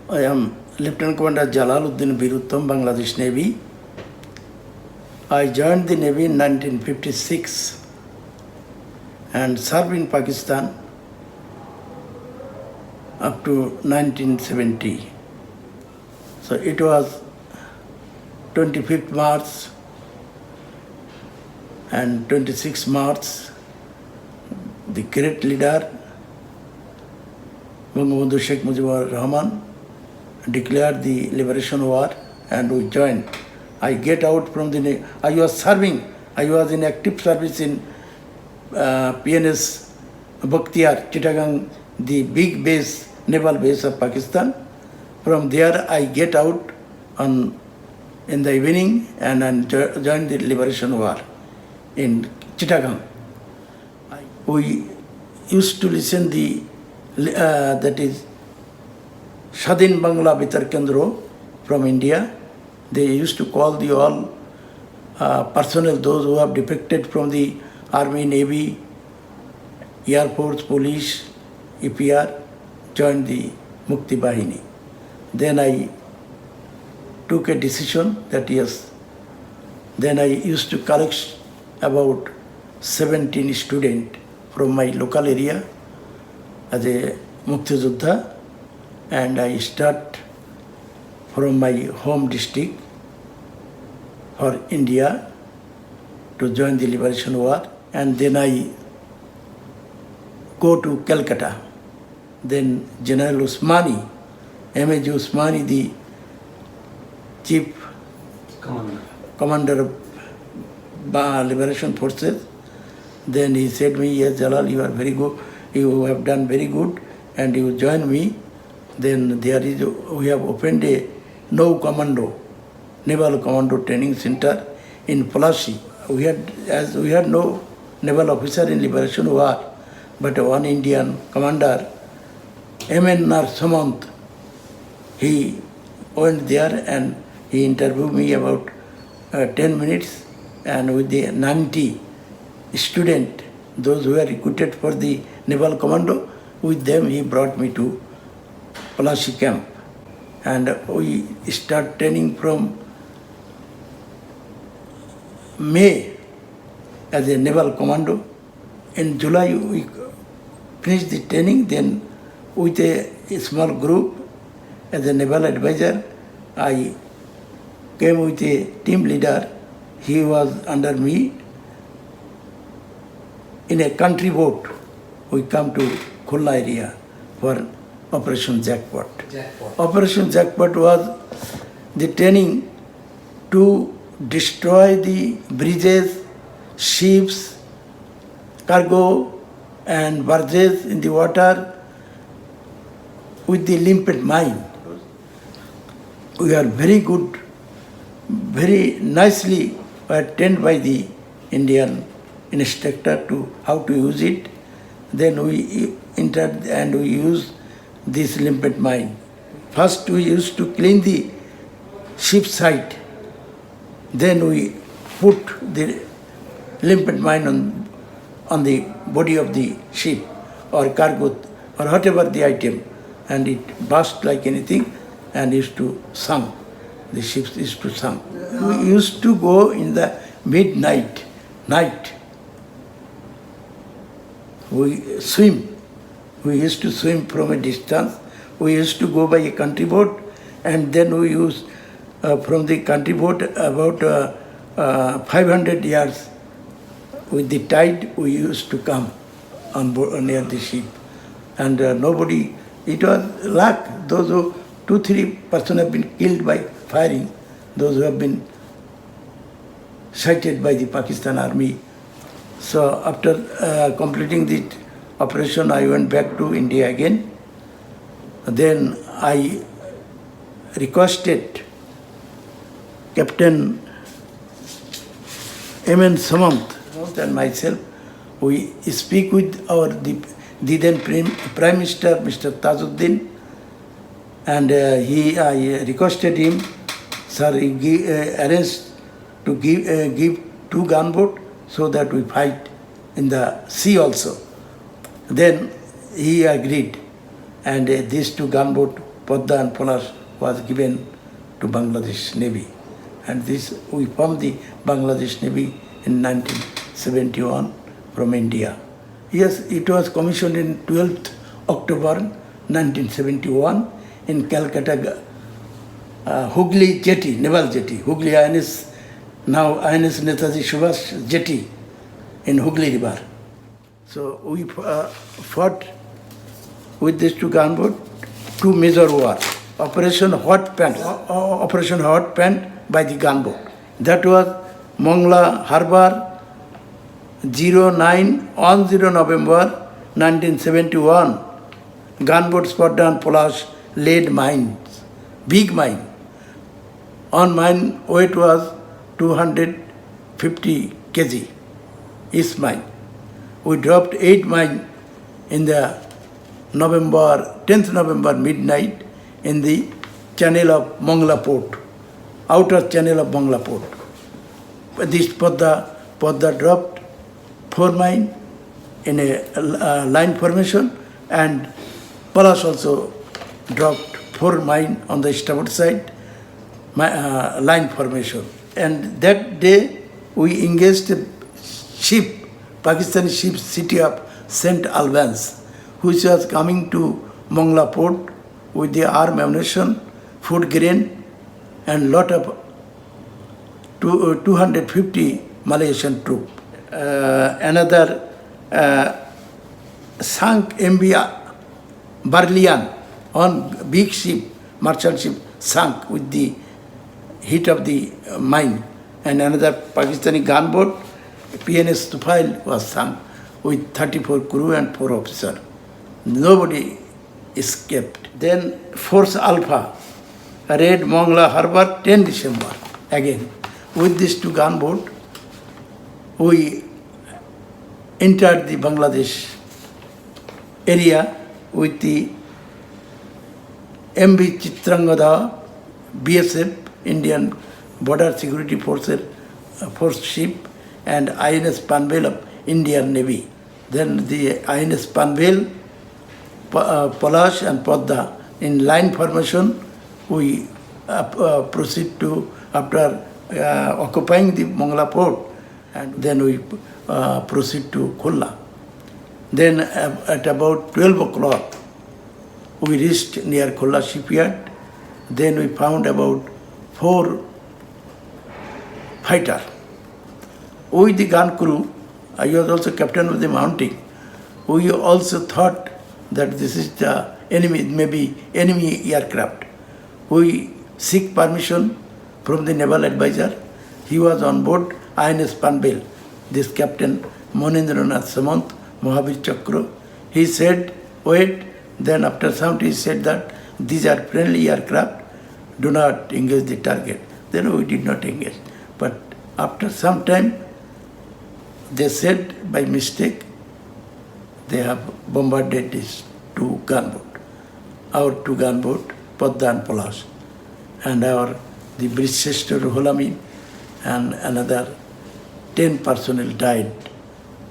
I am Lieutenant Commander Jalaluddin Biruttam, Bangladesh Navy. I joined the Navy in 1956 and served in Pakistan up to 1970. So it was 25th March and 26th March, the great leader Bangabandhu Sheikh Mujibur Rahman declared the liberation war and we joined. I get out from the Navy. I was serving. I was in active service in PNS Bakhtiar, Chittagong, the big base, naval base of Pakistan. From there, I get out in the evening and joined the liberation war in Chittagong. We used to listen that is Shadin Bangla Bitar Kendro from India. They used to call the all personnel, those who have defected from the Army, Navy, Air Force, Police, EPR, joined the Mukti Bahini. Then I took a decision that yes, then I used to collect about 17 students from my local area as a Mukti Juddha, and I start from my home district for India to join the liberation war, and then I go to Calcutta. Then General Usmani, M.A.J. Usmani, the chief commander of liberation forces, then he said me, yes Jalal, you are very good, you have done very good, and you join me. Then we have opened a naval commando training center in Pulashi. We had no naval officer in liberation war, but one Indian commander, M.N.R. Samant, he went there and he interviewed me about 10 minutes, and with the 90 students, those who were recruited for the naval commando, with them he brought me to Pulashi camp. And we start training from May as a naval commando. In July we finished the training, then with a small group as a naval advisor, I came with a team leader. He was under me. In a country boat, we come to Khulla area for Operation Jackpot. Operation Jackpot was the training to destroy the bridges, ships, cargo and barges in the water with the limpet mine. We are very good, very nicely trained by the Indian instructor to how to use it. Then we entered and we used this limpet mine. First we used to clean the ship side. Then we put the limpet mine on the body of the ship or cargo or whatever the item, and it burst like anything and used to sink. The ships used to sink. We used to go in the night. We swim. We used to swim from a distance. We used to go by a country boat, and then we used from the country boat about 500 yards with the tide. We used to come on board near the ship, and nobody. It was luck. Those who 2-3 persons have been killed by firing. Those who have been sighted by the Pakistan Army. So after completing the operation, I went back to India again. Then I requested Captain M.N. Samant and myself. We speak with the then Prime Minister, Mr. Tajuddin, and I requested him, sir, he arranged to give 2 gunboats so that we fight in the sea also. Then he agreed, and these 2 gunboats Podda and Polash was given to Bangladesh Navy. And this we formed the Bangladesh Navy in 1971 from India. Yes, it was commissioned in 12th October 1971 in Calcutta, Hooghly Jetty, Naval Jetty, Hooghly INS, now INS Netaji Subhash Jetty in Hooghly River. So we fought with these two gunboats, two major wars. Operation Hot Pant by the gunboat. That was Mongla Harbour 0910 November 1971. Gunboat Podda and Polash laid mines, big mine. On mine weight was 250 kg, each mine. We dropped 8 mine in the 10th November midnight in the channel of Mongla Port, outer channel of Mongla Port. This Podda dropped 4 mine in a line formation, and Polash also dropped 4 mine on the starboard side, line formation. And that day we engaged a ship, Pakistani ship, city of St. Albans, which was coming to Mongla Port with the armed ammunition, food grain, and lot of 250 Malaysian troops. Another sunk MV Barlian on big ship, merchant ship, sunk with the heat of the mine. And another Pakistani gunboat, PNS Tufail, was sunk with 34 crew and 4 officers. Nobody escaped. Then Force Alpha raid Mongla Harbour 10 December again. With these two gunboats, we entered the Bangladesh area with the MV Chitrangada BSF, Indian Border Security Force ship, and INS Panvel of Indian Navy. Then the INS Panvel, Polash and Podda in line formation, we proceed to, after occupying the Mongla port, and then we proceed to Khulla. Then at about 12 o'clock, we reached near Khulla shipyard. Then we found about 4 fighters. With the gun crew, I was also captain of the mounting. We also thought that this is the enemy, maybe enemy aircraft. We seek permission from the naval advisor. He was on board INS Panvel, this captain Monindranath Samant, Mahavir Chakra. He said, wait. Then after some time he said that these are friendly aircraft, do not engage the target. Then we did not engage. But after some time, they said by mistake, they have bombarded these 2 gunboats. Our 2 gunboats, Podda and Polash, and the British sister Ruhul and another 10 personnel died.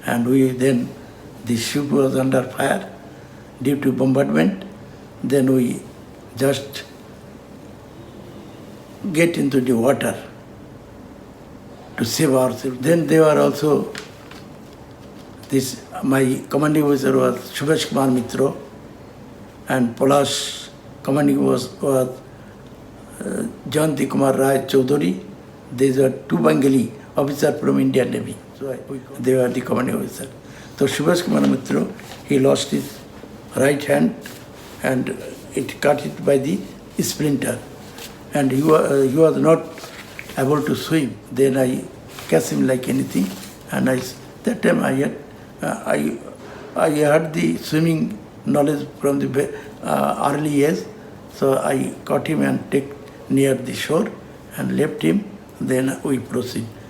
And the ship was under fire due to bombardment. Then we just get into the water to save ourselves. Then they were also, my commanding officer was Subhash Kumar Mitra, and Polash commanding was Jayanti Kumar Rai Chaudhary. These are 2 Bengali officers from Indian Navy. So they were the commanding officer. So Subhash Kumar Mitra, he lost his right hand and it cut it by the splinter. And he was not able to swim. Then I catch him like anything. And that time I had the swimming knowledge from the early years. So I caught him and take near the shore and left him. Then we proceed.